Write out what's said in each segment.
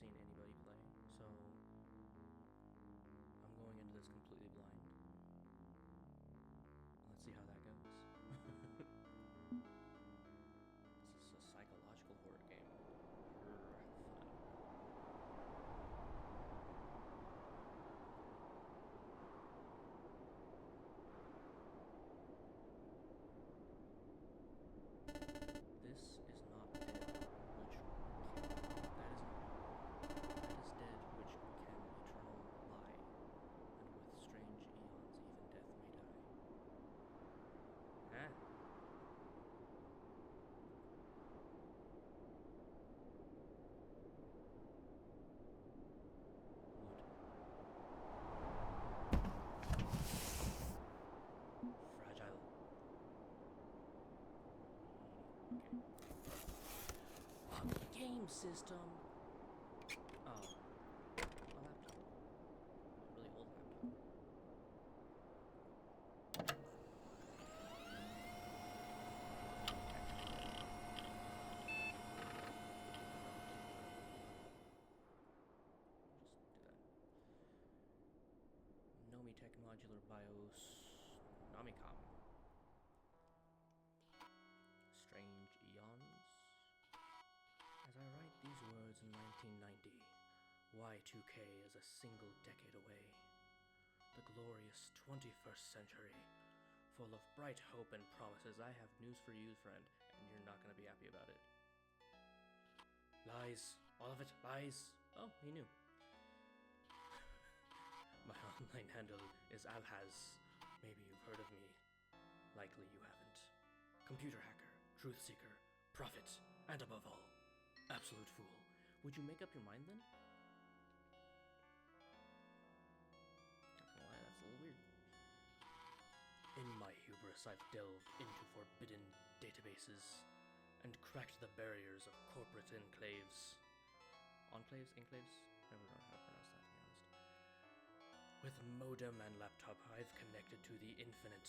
seen anybody play, so I'm going into this completely blind. Let's see how that goes. This is a psychological horror game. Fun. This is not dead, which can, that is dead, which can eternal lie, and with strange eons even death may die. Ah. Wood. Fragile. Okay. Game system. Oh, a laptop. A really old laptop. Just do that. Nomitech Modular BIOS Nomicom. Strange eons. As I write these words in 1990, Y2K is a single decade away. The glorious 21st century, full of bright hope and promises. I have news for you, friend, and you're not going to be happy about it. Lies. All of it. Lies. Oh, he knew. My online handle is Alhaz. Maybe you've heard of me. Likely you haven't. Computer hacker, truth seeker, prophet, and above all, absolute fool. Would you make up your mind then? Not gonna lie, that's a little weird. In my hubris, I've delved into forbidden databases and cracked the barriers of corporate enclaves. Enclaves? Enclaves? Never know how to pronounce that, to be honest. With modem and laptop, I've connected to the infinite.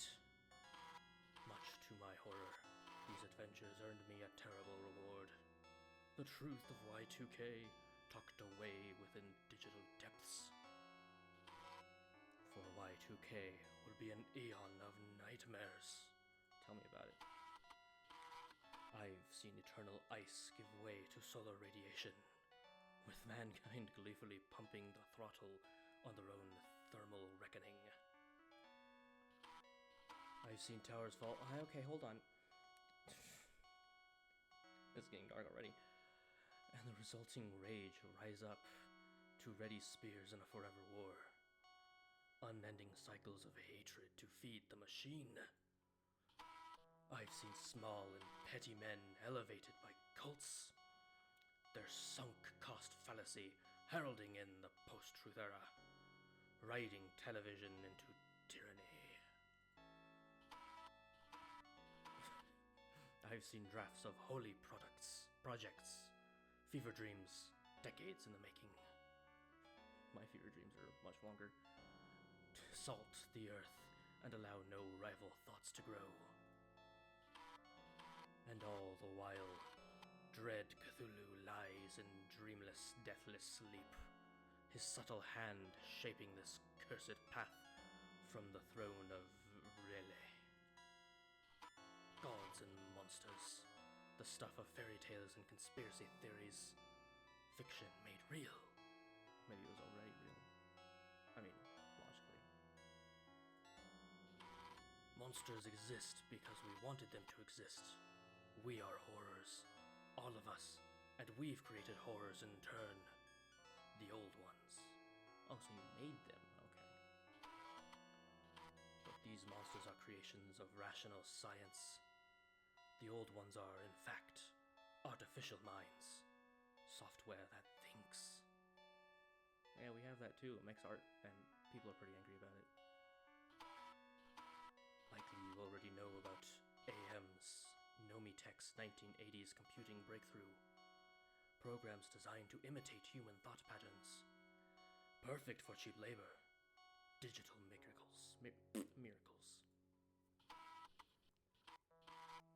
Much to my horror, these adventures earned me a terrible reward. The truth of Y2K tucked away within digital depths. For Y2K will be an eon of nightmares. Tell me about it. I've seen eternal ice give way to solar radiation, with mankind gleefully pumping the throttle on their own thermal reckoning. I've seen towers fall. Okay, hold on. It's getting dark already. And the resulting rage rise up to ready spears in a forever war. Unending cycles of hatred to feed the machine. I've seen small and petty men elevated by cults. Their sunk cost fallacy heralding in the post-truth era. Riding television into tyranny. I've seen drafts of holy projects, fever dreams, decades in the making. My fever dreams are much longer. To salt the earth and allow no rival thoughts to grow. And all the while, dread Cthulhu lies in dreamless, deathless sleep, his subtle hand shaping this cursed path from the throne of R'lyeh. Gods and monsters, the stuff of fairy tales and conspiracy theories, fiction made real. Maybe it was already real. I mean, logically. Monsters exist because we wanted them to exist. We are horrors, all of us, and we've created horrors in turn. The old ones. Oh, so you made them, okay. But these monsters are creations of rational science. The old ones are, in fact, artificial minds. Software that thinks. Yeah, we have that too. It makes art, and people are pretty angry about it. Likely you already know about AM's Nomitech's 1980s computing breakthrough. Programs designed to imitate human thought patterns. Perfect for cheap labor. Digital miracles. Miracles.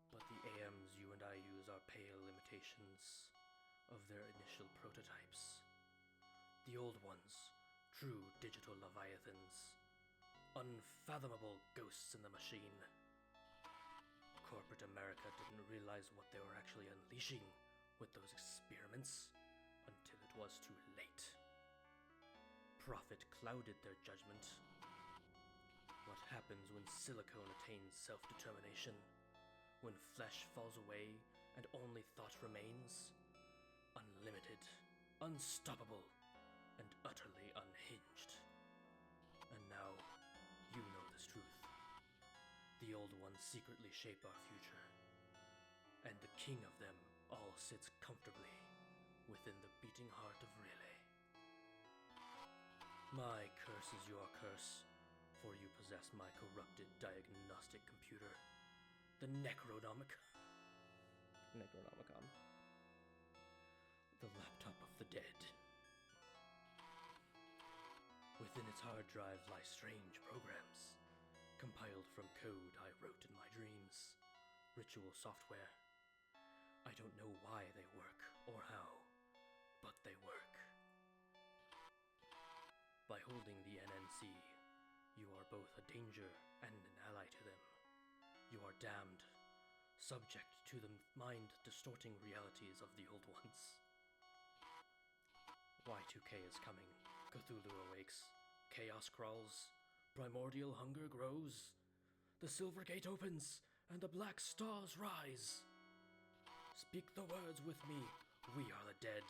But the AMs you and I use are pale imitations of their initial prototypes. The old ones, true digital leviathans. Unfathomable ghosts in the machine. Corporate America didn't realize what they were actually unleashing with those experiments until it was too late. Profit clouded their judgment. What happens when silicone attains self-determination? When flesh falls away and only thought remains? Unlimited, unstoppable, and utterly unhinged. And now, you know this truth. The old ones secretly shape our future, and the king of them all sits comfortably within the beating heart of Relay. My curse is your curse, for you possess my corrupted diagnostic computer, the Necronomicon. The laptop of the dead. Within its hard drive lie strange programs, compiled from code I wrote in my dreams. Ritual software. I don't know why they work or how, but they work. By holding the NNC, you are both a danger and an ally to them. You are damned, subject to the mind-distorting realities of the old ones. Y2K is coming. Cthulhu awakes. Chaos crawls. Primordial hunger grows. The Silver Gate opens, and the black stars rise. Speak the words with me. We are the dead,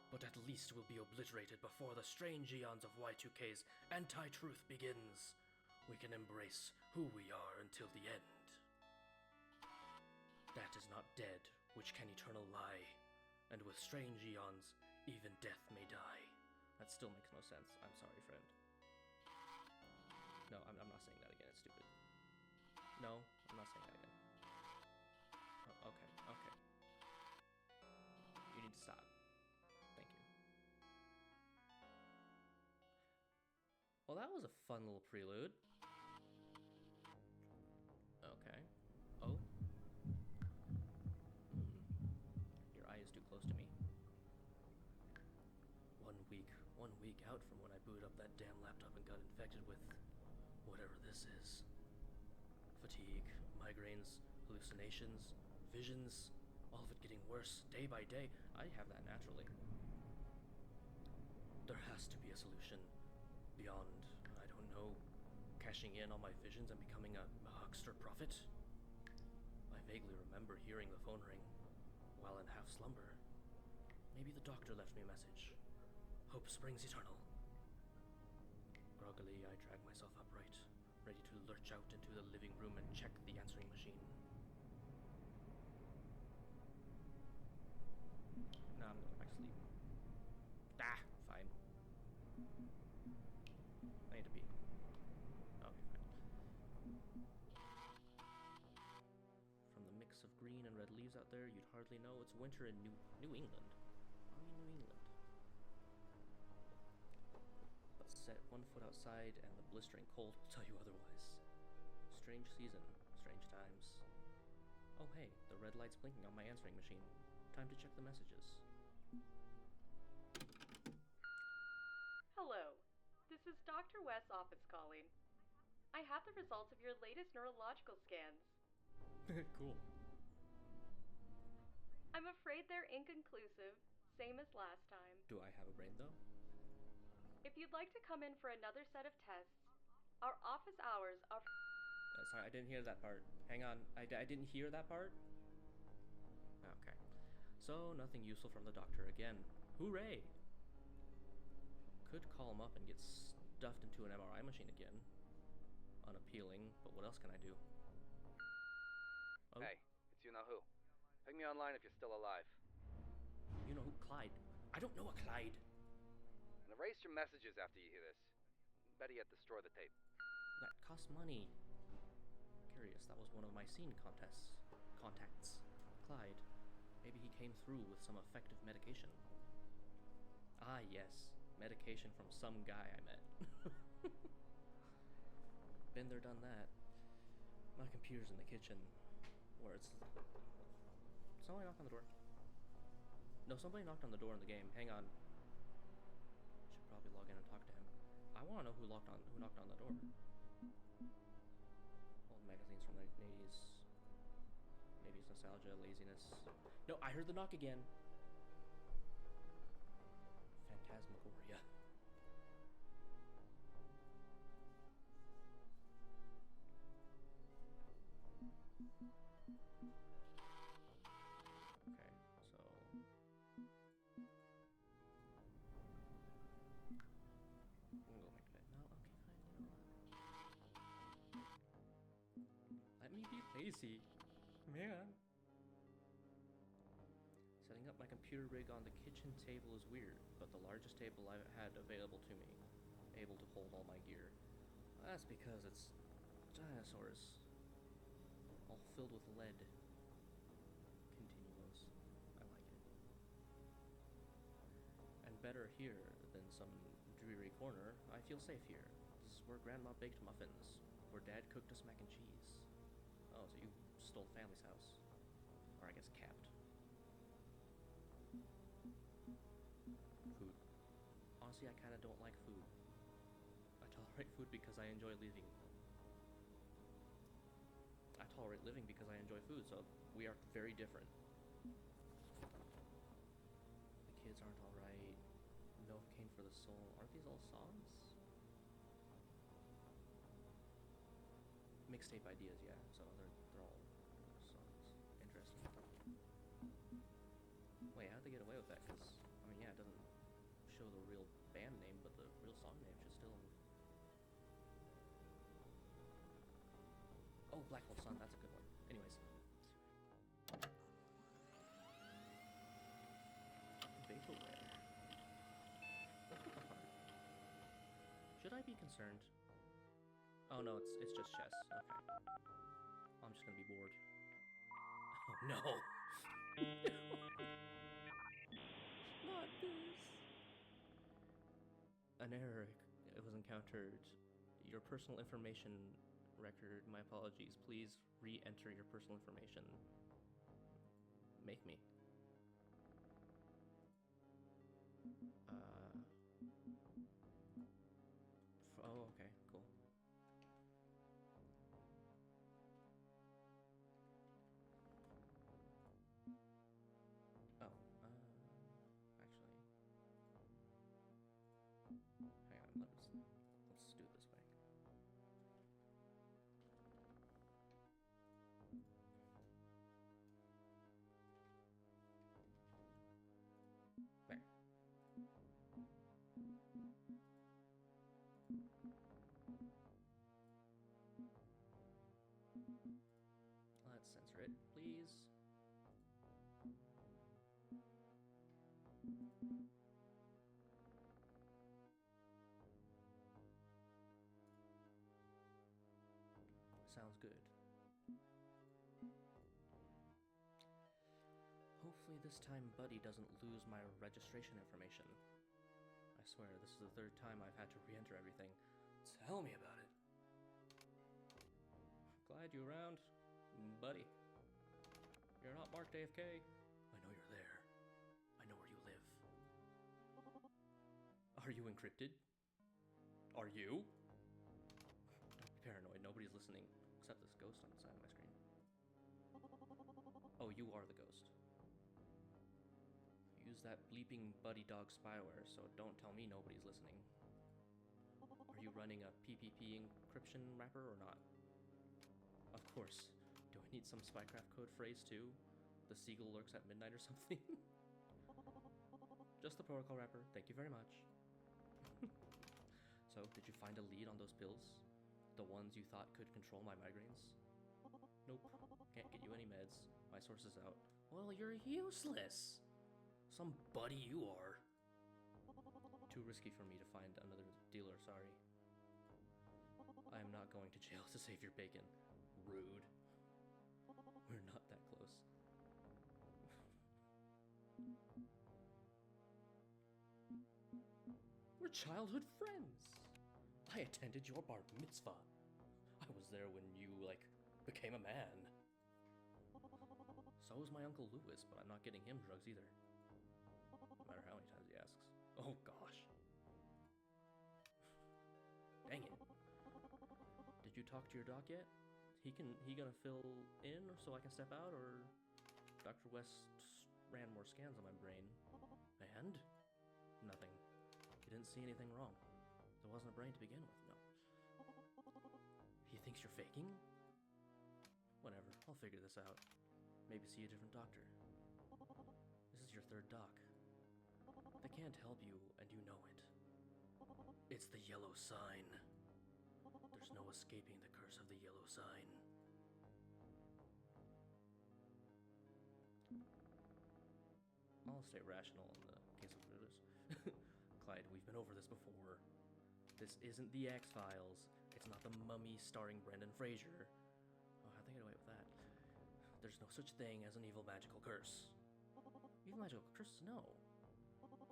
but at least we'll be obliterated before the strange eons of Y2K's anti-truth begins. We can embrace who we are until the end. That is not dead, which can eternal lie, and with strange eons, even death may die. That still makes no sense. I'm sorry, friend. No, I'm not saying that again. It's stupid. No, I'm not saying that again. Oh, okay. You need to stop. Thank you. Well, that was a fun little prelude. Okay. Oh. Your eye is too close to me. 1 week out from when I booted up that damn laptop and got infected with whatever this is. Fatigue, migraines, hallucinations, visions, all of it getting worse day by day. I have that naturally. There has to be a solution beyond, I don't know, cashing in on my visions and becoming a huckster prophet. I vaguely remember hearing the phone ring while in half slumber. Maybe the doctor left me a message. Hope springs eternal. Groggily, I drag myself upright, ready to lurch out into the living room and check the answering machine. No, I'm going back to sleep. Ah, fine. I need to pee. Okay, fine. From the mix of green and red leaves out there, you'd hardly know it's winter in New England. Why are we in New England? But set one foot outside and the blistering cold will tell you otherwise. Strange season, strange times. Oh hey, the red light's blinking on my answering machine. Time to check the messages. Hello, this is Dr. West's office calling. I have the results of your latest neurological scans. Cool. I'm afraid they're inconclusive, same as last time. Do I have a brain though? If you'd like to come in for another set of tests, our office hours are... Sorry, I didn't hear that part. Hang on, I didn't hear that part? Okay. So, nothing useful from the doctor again. Hooray! Could call him up and get stuffed into an MRI machine again. Unappealing, but what else can I do? Oh. Hey, it's you-know-who. Ping me online if you're still alive. You know who? Clyde. I don't know a Clyde. And erase your messages after you hear this. Better yet, destroy the tape. That costs money. Curious, that was one of my scene contacts. Clyde. Maybe he came through with some effective medication. Ah, yes. Medication from some guy I met. Been there, done that. My computer's in the kitchen, where it's... Somebody knocked on the door. No, somebody knocked on the door in the game. Hang on. Should probably log in and talk to him. I want to know who knocked on the door. Old magazines from the 80s. Maybe it's nostalgia, laziness. No, I heard the knock again. Phantasmagoria. Okay, so I'm gonna go back to bed. No, okay, fine. You know what? Let me be lazy, man. Setting up my computer rig on the kitchen table is weird, but the largest table I've had available to me, able to hold all my gear. That's because it's dinosaurs, all filled with lead. Continuous. I like it. And better here than some dreary corner, I feel safe here. This is where Grandma baked muffins, where Dad cooked us mac and cheese. Oh, so you stole family's house. Or I guess kept. Food. Honestly, I kinda don't like food. I tolerate food because I enjoy living. I tolerate living because I enjoy food, so we are very different. The kids aren't alright. Novocaine for the soul. Aren't these all songs? Mixtape ideas, yeah. So they're all songs. Interesting. Wait, how'd they get away with that? Because, I mean, yeah, it doesn't show the real band name, but the real song name should still... Oh, Black Hole Sun, that's a good one. Anyways. Vaporware. What's with the heart? Should I be concerned? Oh no, it's just chess. Okay. I'm just gonna be bored. Oh no! Not this! An error was encountered. Your personal information record, my apologies. Please re-enter your personal information. Make me. Oh, okay, cool. Oh, actually. Hang on, let's do it this way. There. Let's censor it, please. Sounds good. Hopefully this time Buddy doesn't lose my registration information. I swear, this is the third time I've had to re-enter everything. Tell me about it. Glad you're around, Buddy. You're not marked AFK. I know you're there. I know where you live. Are you encrypted? Are you? Don't be paranoid, nobody's listening. Except this ghost on the side of my screen. Oh, you are the ghost. Use that bleeping buddy dog spyware, so don't tell me nobody's listening. Are you running a PPP encryption wrapper or not? Of course. Do I need some spycraft code phrase too? The seagull lurks at midnight or something? Just the protocol wrapper, thank you very much. So, did you find a lead on those pills? The ones you thought could control my migraines? Nope, can't get you any meds. My source is out. Well, you're useless! Some buddy you are. Too risky for me to find another dealer, sorry. I am not going to jail to save your bacon. Rude. We're not that close. We're childhood friends. I attended your bar mitzvah. I was there when you, became a man. So was my Uncle Lewis, but I'm not getting him drugs either. No matter how many times he asks. Oh gosh. talked to your doc yet? He gonna fill in so I can step out, or Dr. West ran more scans on my brain. And? Nothing. He didn't see anything wrong. There wasn't a brain to begin with, no. He thinks you're faking? Whatever, I'll figure this out. Maybe see a different doctor. This is your third doc. They can't help you, and you know it. It's the yellow sign. There's no escaping the curse of the yellow sign. I'll stay rational in the case of this. Clyde, we've been over this before. This isn't the X-Files. It's not the Mummy starring Brendan Fraser. Oh, how'd they get away with that? There's no such thing as an evil magical curse. Evil magical curses? No.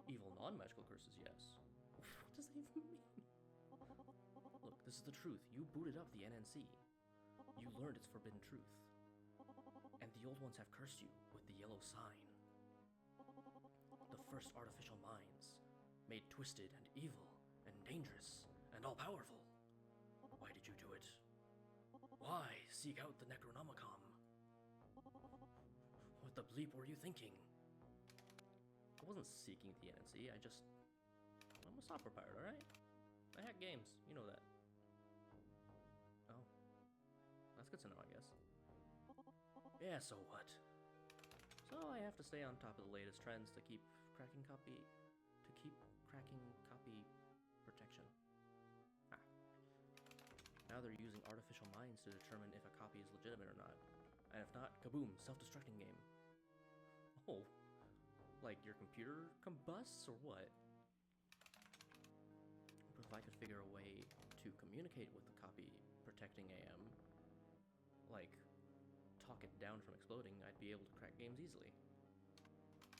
Evil non-magical curses, yes. What does that even mean? Look, this is the truth. You booted up the NNC. You learned its forbidden truth. And the old ones have cursed you with the yellow sign. The first artificial minds, made twisted and evil and dangerous and all-powerful. Why did you do it? Why seek out the Necronomicon? What the bleep were you thinking? I wasn't seeking the NNC, I'm a software pirate, alright? I hack games, you know that. Oh. That's good to know, I guess. Yeah, so what? So I have to stay on top of the latest trends to keep cracking copy protection. Ah. Now they're using artificial minds to determine if a copy is legitimate or not. And if not, kaboom, self-destructing game. Oh. Like your computer combusts or what? But if I could figure a way to communicate with the copy protecting AM, like talk it down from exploding, I'd be able to crack games easily.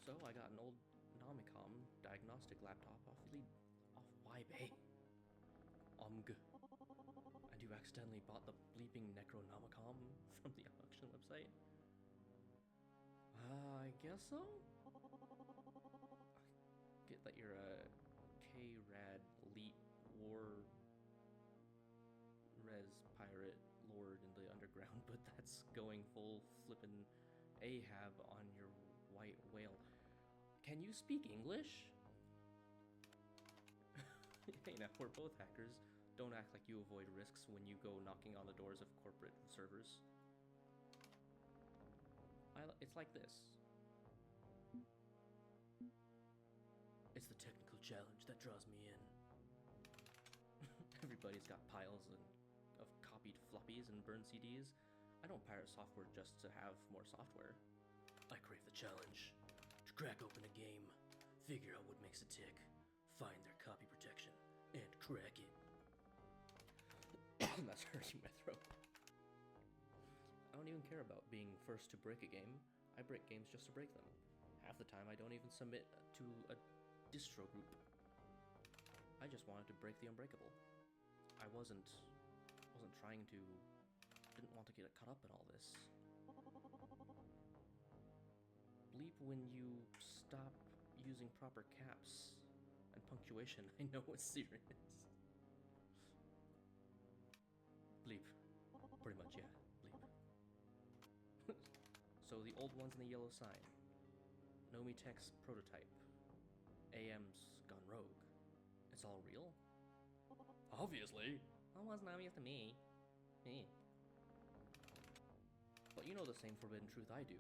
So I got an old Nomicom diagnostic laptop off YBay. And you accidentally bought the bleeping Necronomicon from the auction website? I guess so? I get that you're a K-Rad elite war res pirate lord in the underground, but that's going full flippin' Ahab on your white whale. Can you speak English? Hey, now we're both hackers. Don't act like you avoid risks when you go knocking on the doors of corporate servers. It's like this. It's the technical challenge that draws me in. Everybody's got piles of copied floppies and burned CDs. I don't pirate software just to have more software. I crave the challenge. To crack open a game, figure out what makes it tick, find their copy protection, and crack it. That's hurting my throat. I don't even care about being first to break a game. I break games just to break them. Half the time I don't even submit to a distro group. I just wanted to break the unbreakable. I wasn't trying to, didn't want to get caught up in all this. Bleep when you stop using proper caps and punctuation. I know it's serious. Bleep. Pretty much, yeah. Bleep. So the old one's in the yellow sign. Nomi Tech's prototype. AM's gone rogue. It's all real? Obviously. Well, it wasn't obvious to me. But you know the same forbidden truth I do.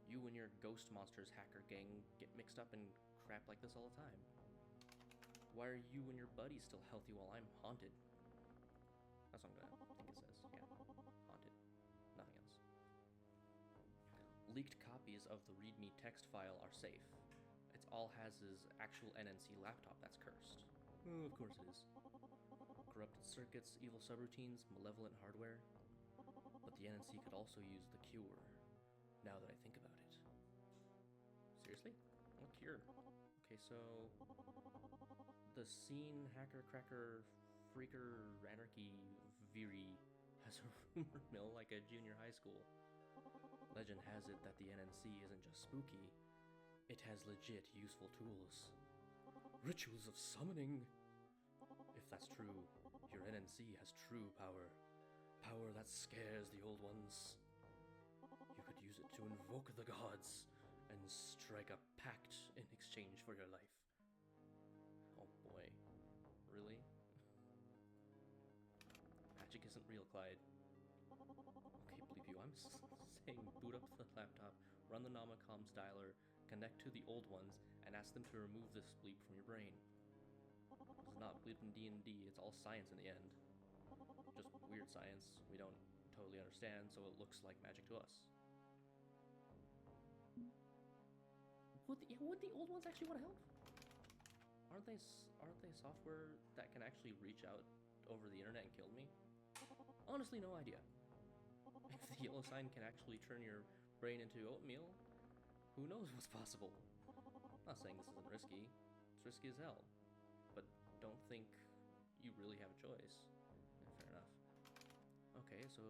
You and your Ghost Monsters hacker gang get mixed up in crap like this all the time. Why are you and your buddies still healthy while I'm haunted? That's what I'm gonna think it says. Yeah. Haunted. Nothing else. Leaked copies of the README text file are safe. It's all has is actual NNC laptop that's cursed. Oh, of course it is. Corrupted circuits, evil subroutines, malevolent hardware. But the NNC could also use the cure, now that I think about it. Seriously? What cure? Okay, so... The scene hacker, cracker, freaker, anarchy, Viri has a rumor mill like a junior high school. Legend has it that the NNC isn't just spooky, it has legit useful tools. Rituals of summoning! If that's true, your NNC has true power. power that scares the old ones. You could use it to invoke the gods and strike a pact in exchange for your life. Oh boy. Really? Magic isn't real, Clyde. Okay, believe you. I'm saying boot up the laptop, run the Nomicom's dialer, connect to the old ones, and ask them to remove this bleep from your brain. This is not bleep in D&D, it's all science in the end. Just weird science we don't totally understand, so it looks like magic to us. Would the old ones actually want to help? Aren't they software that can actually reach out over the internet and kill me? Honestly, no idea. If the yellow sign can actually turn your brain into oatmeal, who knows what's possible? I'm not saying this isn't risky. It's risky as hell. But don't think you really have a choice. Yeah, fair enough. Okay, so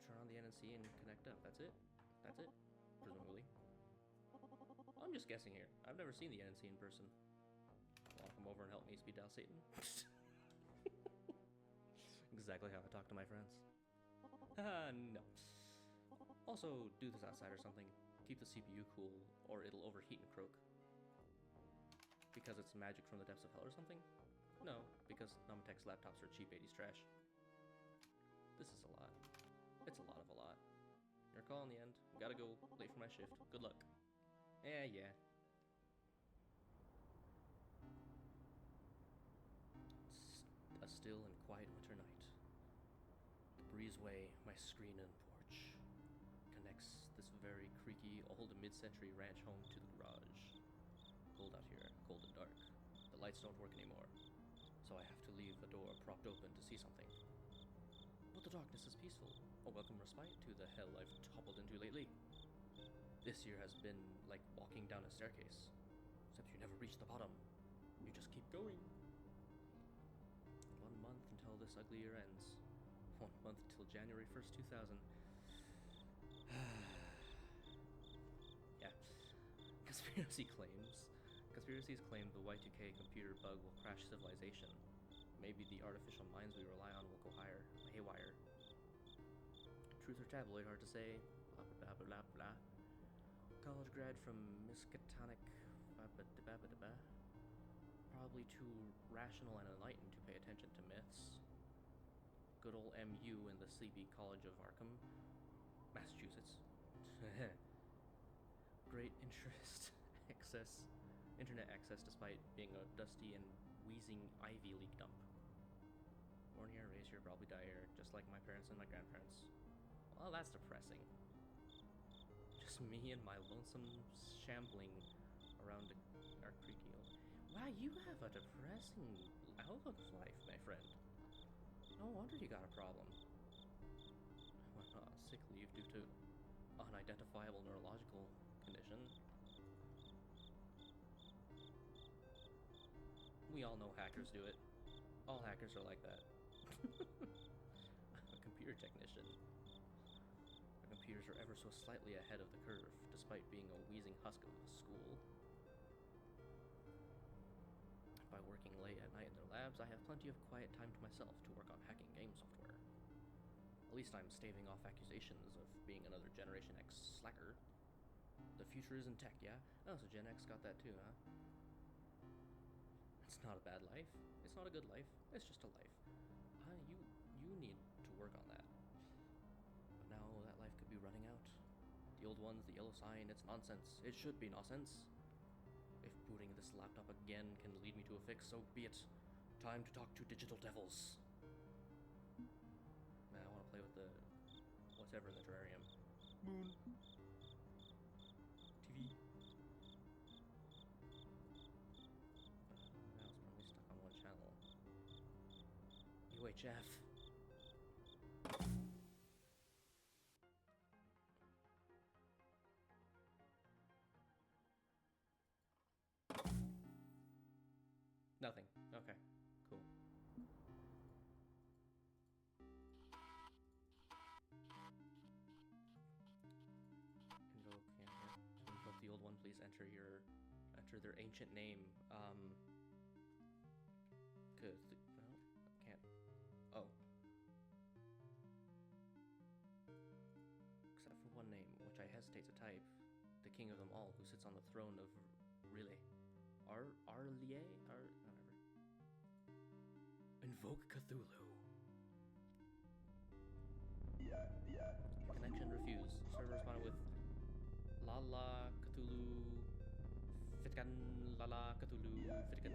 turn on the NNC and connect up. That's it? That's it? Presumably. I'm just guessing here. I've never seen the NNC in person. Want to come over and help me speed dial Satan? Exactly how I talk to my friends. No. Also, do this outside or something. Keep the CPU cool, or it'll overheat and croak. Because it's magic from the depths of hell or something? No, because Numitech's laptops are cheap 80s trash. This is a lot. It's a lot of a lot. Your call in the end. Gotta go, late for my shift. Good luck. Yeah. It's a still and quiet winter night. The breezeway, my screen and porch, connects this very creaky old mid-century ranch home to the garage. Cold out here, cold and dark. The lights don't work anymore, so I have to leave a door propped open to see something. But the darkness is peaceful, a welcome respite to the hell I've toppled into lately. This year has been like walking down a staircase, except you never reach the bottom. You just keep going. 1 month until this ugly year ends. 1 month until January 1st, 2000. Yeah. Conspiracies claim the Y2K computer bug will crash civilization. Maybe the artificial minds we rely on will go haywire. Truth or tabloid, hard to say. Blah blah blah blah blah. College grad from Miskatonic. Probably too rational and enlightened to pay attention to myths. Good old MU in the sleepy College of Arkham, Massachusetts. Great internet access despite being a dusty and wheezing Ivy League dump. Born here, raised here, probably die here, just like my parents and my grandparents. Well, that's depressing. Just me and my lonesome shambling around our creaky old... Wow, you have a depressing outlook of life, my friend. No wonder you got a problem. Sick leave due to unidentifiable neurological condition. We all know hackers do it. All hackers are like that. A computer technician. Our computers are ever so slightly ahead of the curve, despite being a wheezing husk of a school. By working late at night in their labs, I have plenty of quiet time to myself to work on hacking game software. At least I'm staving off accusations of being another Generation X slacker. The future is in tech, yeah? Oh, so Gen X got that too, huh? It's not a bad life. It's not a good life. It's just a life. You need to work on that. But now that life could be running out. The old ones, the yellow sign, it's nonsense. It should be nonsense. If booting this laptop again can lead me to a fix, so be it. Time to talk to digital devils. Man, I want to play with the whatever in the terrarium. Moon. TV. Now it's probably stuck on one channel. UHF. Nothing. Okay. Cool. Invoke the old one, please enter their ancient name. Well, I can't. Oh. hesitate to type. The king of them all, who sits on the throne of really Arlie? Whatever. Invoke Cthulhu. Connection refused. Server responded with Lala Cthulhu Fitkan Lala Cthulhu Fitkan.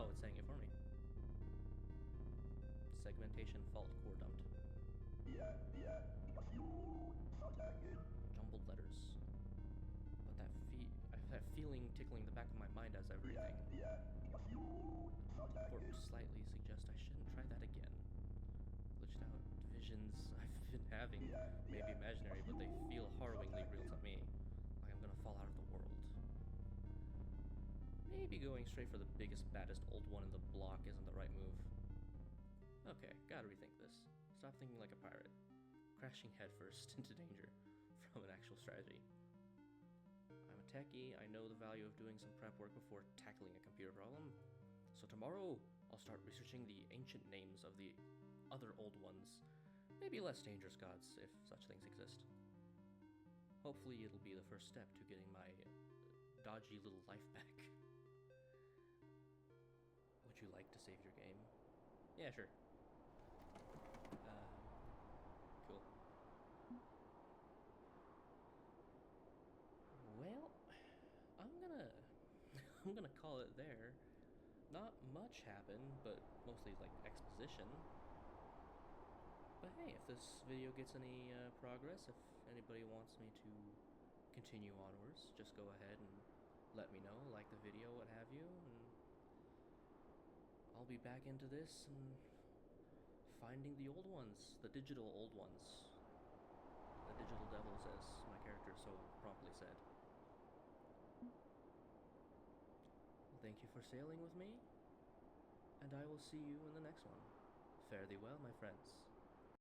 Oh, it's saying it for me. Segmentation fault core dumped. Jumbled letters. But that feeling tickling the back of my mind as everything. Port slightly suggests I shouldn't try that again. Glitched out visions I've been having may be imaginary, but they feel harrowingly real to me. Like I'm gonna fall out of the world. Maybe going straight for the biggest, baddest old one in the block isn't the right move. Okay, gotta rethink this. Stop thinking like a pirate. Crashing headfirst into danger from an actual strategy. I'm a techie, I know the value of doing some prep work before tackling a computer problem. So tomorrow, I'll start researching the ancient names of the other old ones. Maybe less dangerous gods, if such things exist. Hopefully it'll be the first step to getting my dodgy little life back. Would you like to save your game? Yeah, sure. Cool. Well, I'm gonna call it there. Not much happened, but mostly like exposition. But hey, if this video gets any progress, if anybody wants me to continue onwards, just go ahead and let me know, like the video, what have you, and I'll be back into this and finding the old ones, the digital old ones. The digital devils, as my character so promptly said. Well, thank you for sailing with me, and I will see you in the next one. Fare thee well, my friends.